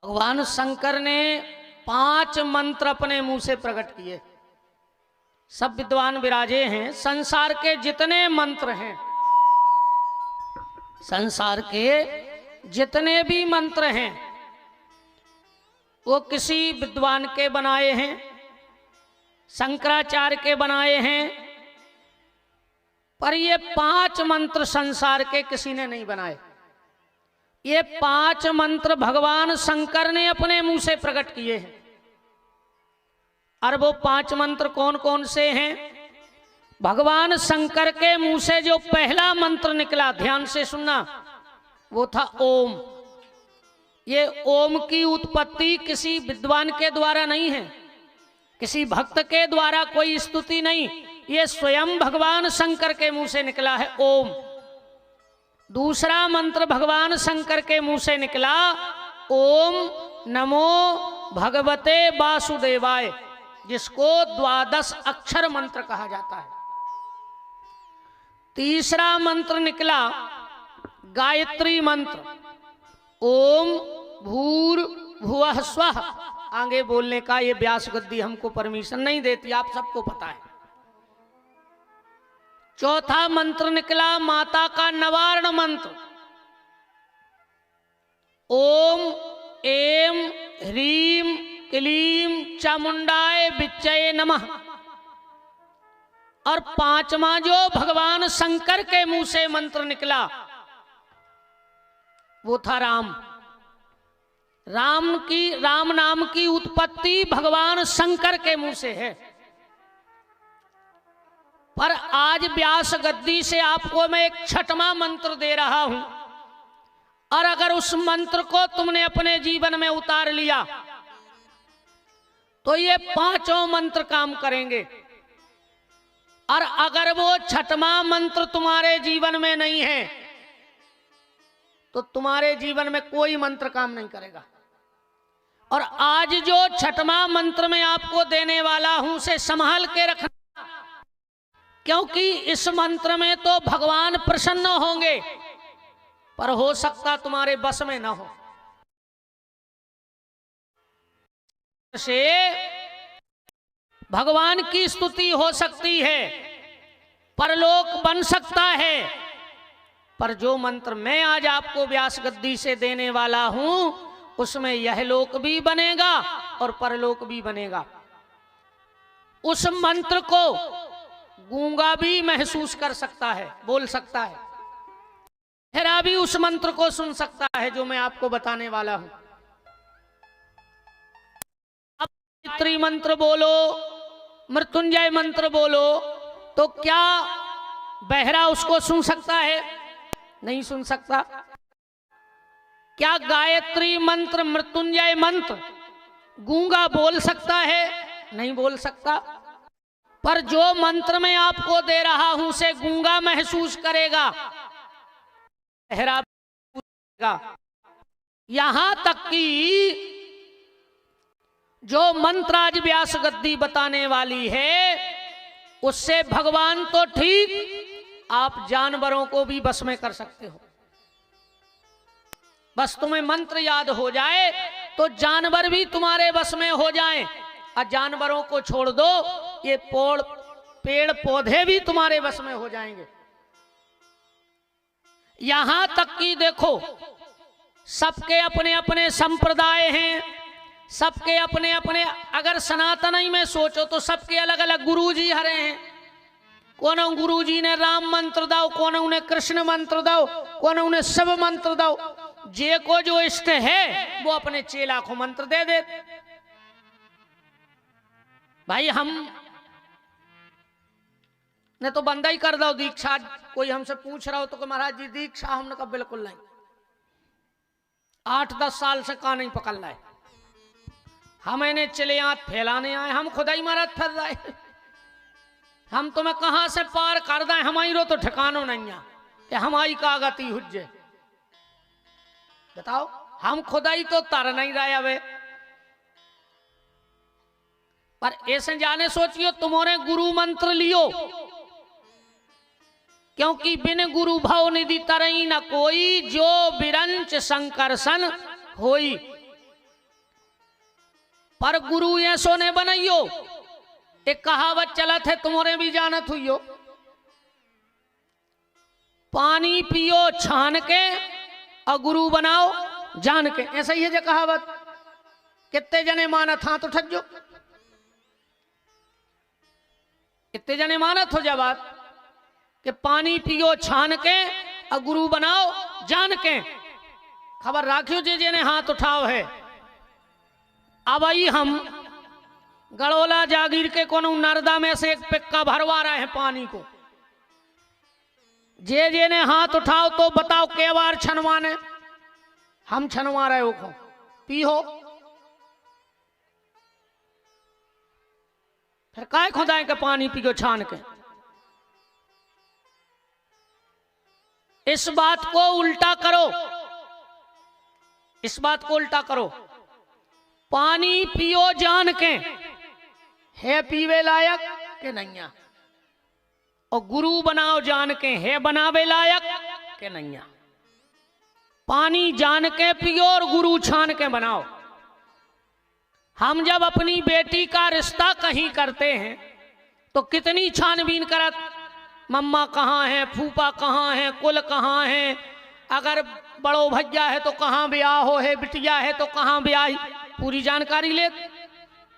भगवान शंकर ने 5 मंत्र अपने मुंह से प्रकट किए। सब विद्वान विराजे हैं। संसार के जितने मंत्र हैं, संसार के जितने भी मंत्र हैं, वो किसी विद्वान के बनाए हैं, शंकराचार्य के बनाए हैं, पर ये 5 मंत्र संसार के किसी ने नहीं बनाए। ये 5 मंत्र भगवान शंकर ने अपने मुंह से प्रकट किए हैं। और वो 5 मंत्र कौन कौन से हैं? भगवान शंकर के मुंह से जो पहला मंत्र निकला, ध्यान से सुनना, वो था ओम। ये ओम की उत्पत्ति किसी विद्वान के द्वारा नहीं है, किसी भक्त के द्वारा कोई स्तुति नहीं, ये स्वयं भगवान शंकर के मुंह से निकला है ओम। दूसरा मंत्र भगवान शंकर के मुंह से निकला, ओम नमो भगवते वासुदेवाय, जिसको 12 अक्षर मंत्र कहा जाता है। तीसरा मंत्र निकला गायत्री मंत्र, ओम भूर भुवः स्वः। आगे बोलने का ये व्यास गद्दी हमको परमिशन नहीं देती, आप सबको पता है। चौथा मंत्र निकला माता का नवारण मंत्र, ओम एम ह्रीम क्लीम चामुंडाय विच्चये नमः। और 5वां जो भगवान शंकर के मुंह से मंत्र निकला, वो था राम। राम नाम की उत्पत्ति भगवान शंकर के मुंह से है। पर आज व्यास गद्दी से आपको मैं एक 6वां मंत्र दे रहा हूं, और अगर उस मंत्र को तुमने अपने जीवन में उतार लिया तो ये 5 मंत्र काम करेंगे। और अगर वो 6वां मंत्र तुम्हारे जीवन में नहीं है तो तुम्हारे जीवन में कोई मंत्र काम नहीं करेगा। और आज जो 6वां मंत्र मैं आपको देने वाला हूं, उसे संभाल के रखना, क्योंकि इस मंत्र में तो भगवान प्रसन्न होंगे, पर हो सकता तुम्हारे बस में ना हो। से भगवान की स्तुति हो सकती है, परलोक बन सकता है, पर जो मंत्र मैं आज आपको व्यास गद्दी से देने वाला हूं, उसमें यह लोक भी बनेगा और परलोक भी बनेगा। उस मंत्र को गूंगा भी महसूस कर सकता है, बोल सकता है, बहरा भी उस मंत्र को सुन सकता है जो मैं आपको बताने वाला हूं। अब गायत्री मंत्र बोलो, मृत्युंजय मंत्र बोलो, तो क्या बहरा उसको सुन सकता है? नहीं सुन सकता। क्या गायत्री मंत्र, मृत्युंजय मंत्र गूंगा बोल सकता है? नहीं बोल सकता। पर जो मंत्र मैं आपको दे रहा हूं, उसे गूंगा महसूस करेगा, बहरा करेगा। यहां तक कि जो मंत्र आज व्यास गद्दी बताने वाली है, उससे भगवान तो ठीक, आप जानवरों को भी बस में कर सकते हो। बस तुम्हें मंत्र याद हो जाए तो जानवर भी तुम्हारे बस में हो जाएं। और जानवरों को छोड़ दो, ये पेड़ पौधे भी तुम्हारे बस में हो जाएंगे। यहां तक कि देखो, सबके अपने अपने संप्रदाय हैं, सबके अपने अपने, अगर सनातनी में सोचो तो सबके अलग अलग गुरुजी हरे हैं। कौन गुरुजी ने राम मंत्र दो, कौन उन्हें कृष्ण मंत्र दो, कौन उन्हें शिव मंत्र दो। जे को जो इष्ट है वो अपने चेला को मंत्र दे दे। भाई हम ने तो बंदा ही कर दो दीक्षा। कोई हमसे पूछ रहा हो तो महाराज जी दीक्षा, हमने कहा बिल्कुल नहीं, 8-10 साल से कहा नहीं पकड़ रहा है। हम इन्हें चले हाथ फैलाने आए, हम खुदा ही महाराज फिर रहे। हम तुम्हें कहां से पार कर दें, हमारी रो तो ठिकानो नहीं है कि हमारी का गति हुज्जे। बताओ, हम खुदा ही तो तर नहीं रहे अबे। पर ऐसे जाने सोचियो, तुम्हारे गुरु मंत्र लियो, क्योंकि बिन गुरु भाव निधि तरई न कोई, जो बिरंच संकर्षण होई। पर गुरु ये सोने बनाइयो। एक कहावत चलत है, तुम्हारे भी जानत हुई, पानी पियो छान के और गुरु बनाओ जान के। ऐसा ही है जो कहावत। कितने जने मानत हाथ उठो, कितने जने मानत हो जा बात कि पानी पियो छान के और गुरु बनाओ जान के। खबर राखियो जे जेने हाथ उठाओ है। अब आई हम गड़ोला जागीर के कोनो नर्दा में से एक पिक्का भरवा रहे हैं पानी को। जे जेने हाथ उठाओ तो बताओ के बार छनवाने हम छनवा रहे हो को पी हो। फिर काय खुदाए के पानी पियो छान के। इस बात को उल्टा करो, इस बात को उल्टा करो। पानी पियो जान के है पीवे लायक के नैया, और गुरु बनाओ जान के है बनावे लायक के नैया। पानी जान के पियो और गुरु छान के बनाओ। हम जब अपनी बेटी का रिश्ता कहीं करते हैं तो कितनी छानबीन करत, मम्मा कहाँ है, फूफा कहाँ है, कुल कहाँ है, अगर बड़ो भैया है तो कहाँ ब्याह हो है, बिटिया है तो कहाँ ब्याह, पूरी जानकारी ले।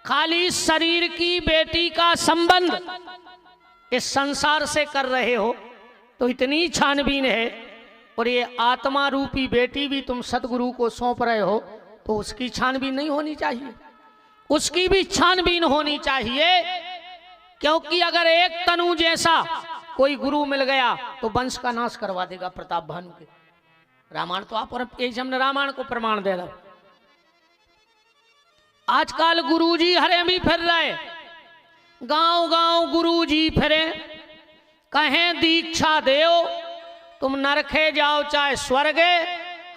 खाली शरीर की बेटी का संबंध इस संसार से कर रहे हो तो इतनी छानबीन है, और ये आत्मा रूपी बेटी भी तुम सतगुरु को सौंप रहे हो तो उसकी छानबीन नहीं होनी चाहिए, उसकी भी छानबीन होनी चाहिए। क्योंकि अगर एक तनु जैसा कोई गुरु मिल गया तो वंश का नाश करवा देगा प्रताप भानु के। रामायण तो आप और हमने रामायण को प्रमाण दे रहा। आजकल गुरुजी हरे भी फिर रहे, गांव गांव गुरुजी फिरे, कहें दीक्षा देओ, तुम नरखे जाओ चाहे स्वर्गे,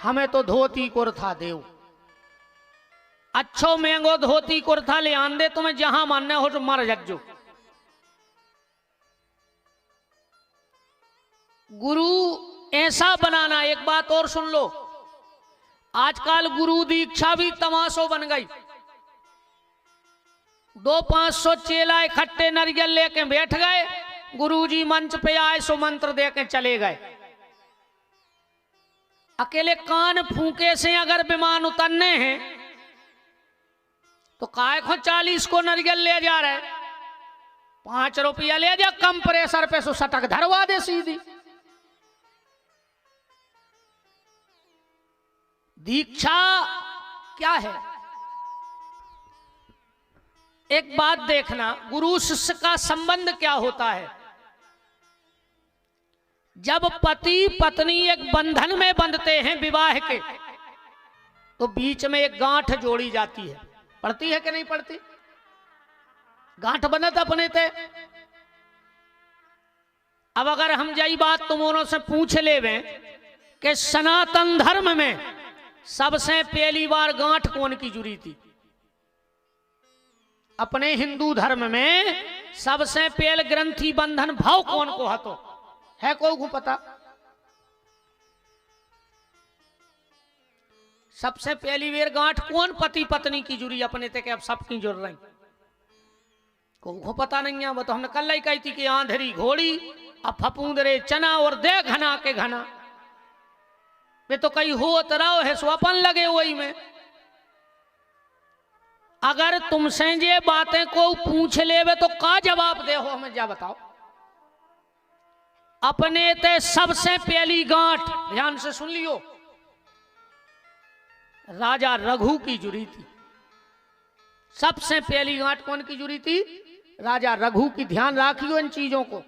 हमें तो धोती कुर्ता देओ। अच्छो महंगो धोती कुर्ता ले आन दे, तुम्हें जहां मानने हो तो मर जज्जो। गुरु ऐसा बनाना। एक बात और सुन लो, आजकल गुरु दीक्षा भी तमाशो बन गई। 200-500 चेला इकट्ठे नारियल लेके बैठ गए, गुरुजी मंच पे आए सो मंत्र दे के चले गए। अकेले कान फूके से अगर विमान उतरने हैं तो काय को 40 को नारियल ले जा रहे, 5 रुपया ले जा कम प्रेशर पे सो सटक धरवा दे सीधी। दीक्षा क्या है? एक बात देखना, गुरु शिष्य का संबंध क्या होता है। जब पति पत्नी एक बंधन में बंधते हैं विवाह के, तो बीच में एक गांठ जोड़ी जाती है। पड़ती है कि नहीं पड़ती? गांठ बनत अपने थे। अब अगर हम यही बात तुमों से पूछ लेवे कि सनातन धर्म में सबसे पहली बार गांठ कौन की जुड़ी थी? अपने हिंदू धर्म में सबसे पहले ग्रंथि बंधन भाव कौन को हतो है? को पता? सबसे पहली बार गांठ कौन पति पत्नी की जुड़ी अपने थे कि अब सबकी जुड़ रही? को पता नहीं है। वो तो हमने कल ही कही थी कि आंधरी घोड़ी अब फपूंदरे चना और दे घना के घना। वे तो कहीं हो तरह है स्वपन लगे वही में। अगर तुमसे ये बातें को पूछ लेवे तो का जवाब दे हो हमें? जा बताओ। अपने ते सबसे पहली गांठ ध्यान से सुन लियो, राजा रघु की जुड़ी थी। सबसे पहली गांठ कौन की जुड़ी थी? राजा रघु की। ध्यान रखियो इन चीजों को।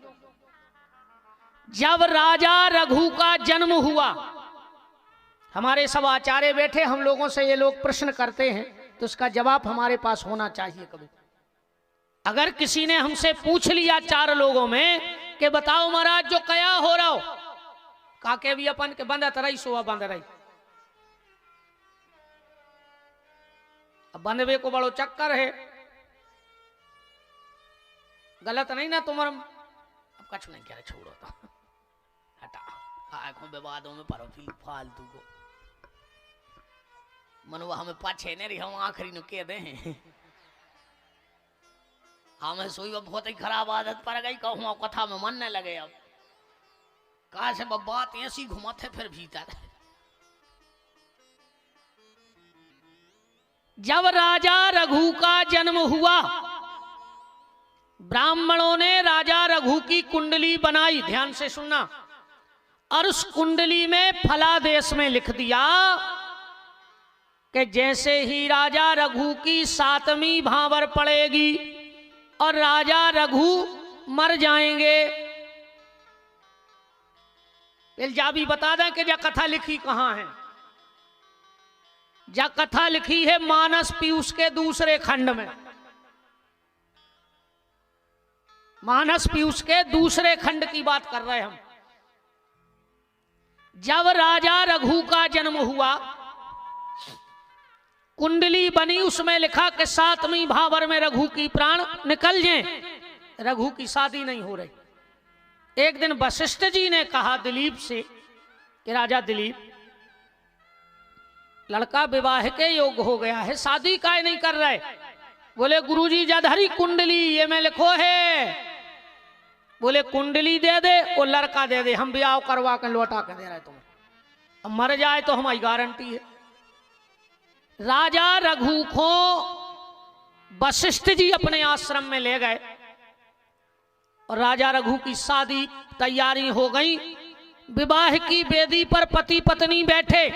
जब राजा रघु का जन्म हुआ, हमारे सब आचार्य बैठे, हम लोगों से ये लोग प्रश्न करते हैं तो उसका जवाब हमारे पास होना चाहिए। कभी अगर किसी ने हमसे पूछ लिया 4 लोगों में कि बताओ महाराज जो कया हो रहा हो, काके भी अपन के बंद रही सो बंद रही। अब बंधवे को बड़ो चक्कर है, गलत नहीं ना तुम्हारा? अब कछ नहीं कह रहे, छोड़ो तो हटा। आंखों विवादों में परो फालतू को मनवा हमें पाछे नहीं रही, हम आखिरी नु कह दे हैं हमें सोई बहुत ही खराब आदत पड़ गई, कहूँ कथा में मनने लगे। अब कहा से बात ऐसी घुमाते फिर भीतर। जब राजा रघु का जन्म हुआ, ब्राह्मणों ने राजा रघु की कुंडली बनाई, ध्यान से सुनना, और उस कुंडली में फलादेश में लिख दिया कि जैसे ही राजा रघु की 7वीं भावर पड़ेगी और राजा रघु मर जाएंगे। जा भी बता दें कि जा कथा लिखी कहां है। जा कथा लिखी है मानस पीयूष के दूसरे खंड में। मानस पीयूष के दूसरे खंड की बात कर रहे हम। जब राजा रघु का जन्म हुआ, कुंडली बनी, उसमें लिखा कि 7वीं भावर में रघु की प्राण निकल जाएं, रघु की शादी नहीं हो रही। एक दिन वशिष्ठ जी ने कहा दिलीप से कि राजा दिलीप, लड़का विवाह के योग्य हो गया है, शादी काहे नहीं कर रहे? बोले गुरुजी जधरी कुंडली ये में लिखो है। बोले कुंडली दे दे और लड़का दे दे, हम ब्याह करवा कर लौटा कर दे रहे तुम्हें, अब मर जाए तो हमारी गारंटी है। राजा रघु को वशिष्ठ जी अपने आश्रम में ले गए और राजा रघु की शादी तैयारी हो गई। विवाह की वेदी पर पति पत्नी बैठे,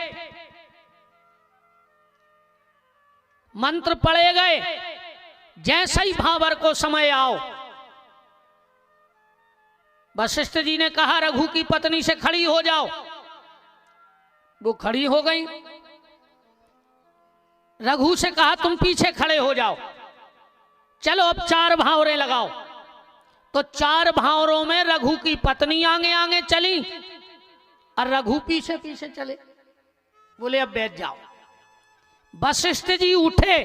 मंत्र पढ़े गए। जैसे ही भावर को समय आओ, वशिष्ठ जी ने कहा रघु की पत्नी से खड़ी हो जाओ। वो खड़ी हो गई। रघु से कहा तुम पीछे खड़े हो जाओ, चलो अब 4 भावरें लगाओ। तो 4 भावरों में रघु की पत्नी आगे आगे चली और रघु पीछे पीछे चले। बोले अब बैठ जाओ। वशिष्ठ जी उठे